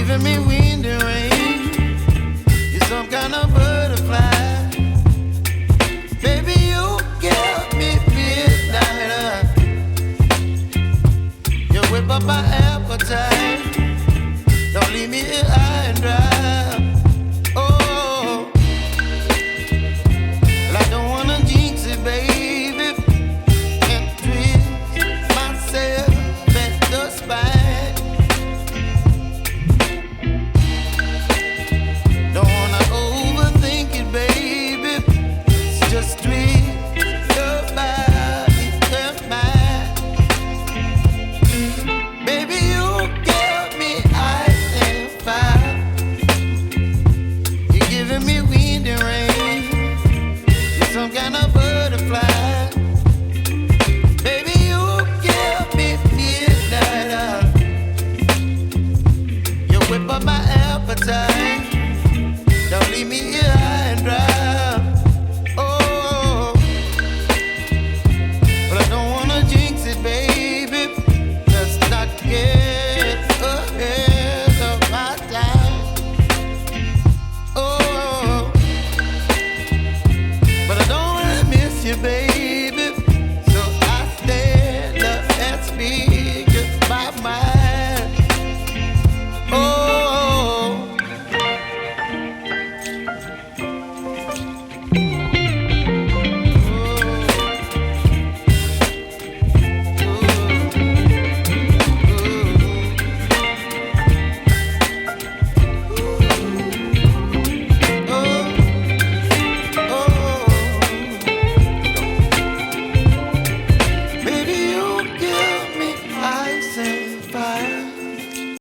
giving me wind and rain. You're some kind of butterfly. Baby, you give me midnight. You whip up my appetite. Don't leave me here high and dry. Oh, well, I don't wanna jinx it, baby. Can't twist myself at the spine. Don't wanna overthink it, baby. It's just twist your body and mine. Baby, you give me ice and fire. You're giving me wind and rain. You're some kind of butterfly. Baby, you give me midnight. You whip up my appetite. Don't leave me here